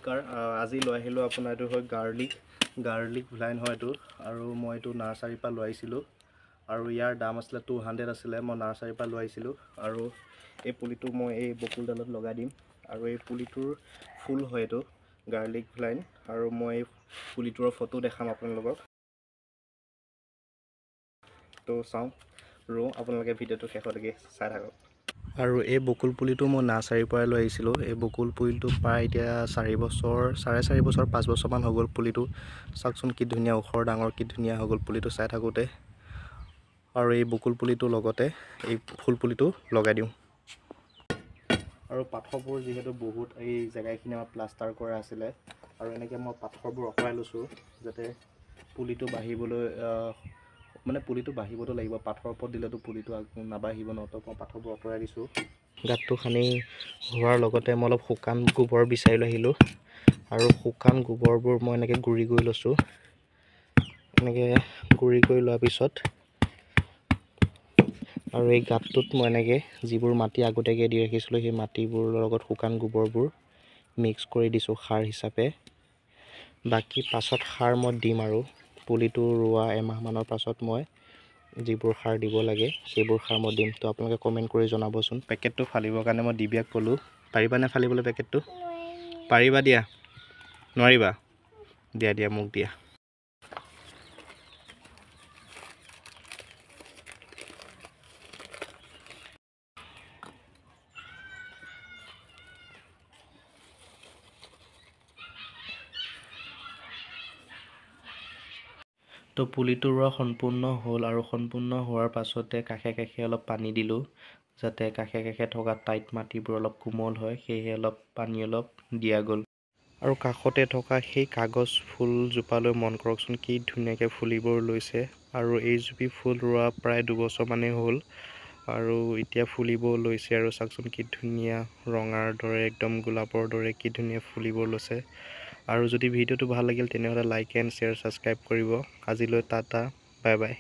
নমস্কাৰ আজি লৈ আহিলোঁ আপোনাৰ এইটো হয় গাৰ্লিক ভ্লাইন হয় এইটো আৰু মই এইটো নাৰ্চাৰীৰ পৰা লৈ আহিছিলোঁ আৰু ইয়াৰ দাম আছিলে 200 আছিলে মই নাৰ্চাৰীৰ পৰা লৈ আহিছিলোঁ আৰু এই পুলিটো মই এই বকুলডালত লগাই দিম আৰু এই পুলিটোৰ ফুল হয় এইটো গাৰ্লিক ভ্লাইন আৰু মই এই পুলিটোৰ ফটো দেখাম আপোনালোকক তো চাওঁ আপোনালোকে ভিডিঅ'টো শেষলৈকে চাই থাকক আৰু এই বকুল পুলিটো মই নাৰ্চাৰীৰ পৰা লৈ আহিছিলোঁ এই বকুল পুলিটো প্ৰায় এতিয়া 4 বছৰ 4.5 বছৰ 5 বছৰমান হৈ গ'ল পুলিটো চাওকচোন কি ধুনীয়া ওখৰ ডাঙৰ কি ধুনীয়া হৈ গ'ল পুলিটো চাই থাকোঁতে আৰু এই বকুল পুলিটোৰ লগতে এই ফুল পুলিটো লগাই দিওঁ আৰু পাথৰবোৰ যিহেতু বহুত এই জেগাখিনি আমাৰ প্লাষ্টাৰ কৰা আছিলে আৰু এনেকৈ মই পাথৰবোৰ অঁতৰাই লৈছোঁ যাতে পুলিটো বাঢ়িবলৈ মানে পুলিটো বাঢ়িবতো লাগিব পাথৰৰ ওপৰত দিলেতো পুলিটো নাবাঢ়িব ন তো মই পাথৰবোৰ আঁতৰাই দিছোঁ গাঁতটো খানি হোৱাৰ লগতে মই অলপ শুকান গোবৰ বিচাৰি লৈ আহিলোঁ আৰু শুকান গোবৰবোৰ মই এনেকৈ গুড়ি কৰি লৈছোঁ এনেকৈ গুড়ি কৰি লোৱাৰ পিছত আৰু এই গাঁতটোত মই এনেকৈ যিবোৰ মাটি আগতীয়াকৈ দি ৰাখিছিলোঁ সেই মাটিবোৰৰ লগত শুকান গোবৰবোৰ মিক্স কৰি দিছোঁ সাৰ হিচাপে বাকী পাছত সাৰ মই দিম আৰু পুলিটো ৰোৱা এমাহমানৰ পাছত মই যিবোৰ সাৰ দিব লাগে সেইবোৰ সাৰ মই দিম তো আপোনালোকে কমেণ্ট কৰি জনাবচোন পেকেটটো ফালিবৰ কাৰণে মই দিব্যাক ক'লোঁ পাৰিবানে ফালিবলৈ পেকেটটো পাৰিবা দিয়া নোৱাৰিবা দিয়া মোক দিয়া তো পুলিটো ৰোৱা সম্পূৰ্ণ হ'ল আৰু সম্পূৰ্ণ হোৱাৰ পাছতে কাষে কাষে অলপ পানী দিলোঁ যাতে কাষে কাষে থকা টাইট মাটিবোৰ অলপ কোমল হয় সেয়েহে অলপ পানী অলপ দিয়া গ'ল আৰু কাষতে থকা সেই কাগজ ফুলজোপালৈ মন কৰকচোন কি ধুনীয়াকৈ ফুলিবোৰ লৈছে আৰু এই জুপি ফুল ৰোৱা প্ৰায় 2 বছৰমানেই হ'ল আৰু এতিয়া ফুলিবোৰ লৈছে আৰু চাওকচোন কি ধুনীয়া ৰঙাৰ দৰে একদম গোলাপৰ দৰে কি ধুনীয়া ফুলিবোৰ লৈছে আৰু যদি ভিডিঅ'টো ভাল লাগিল তেনেহ'লে লাইক এণ্ড শ্বেয়াৰ ছাবস্ক্ৰাইব কৰিব আজিলৈ টাটা বাই বাই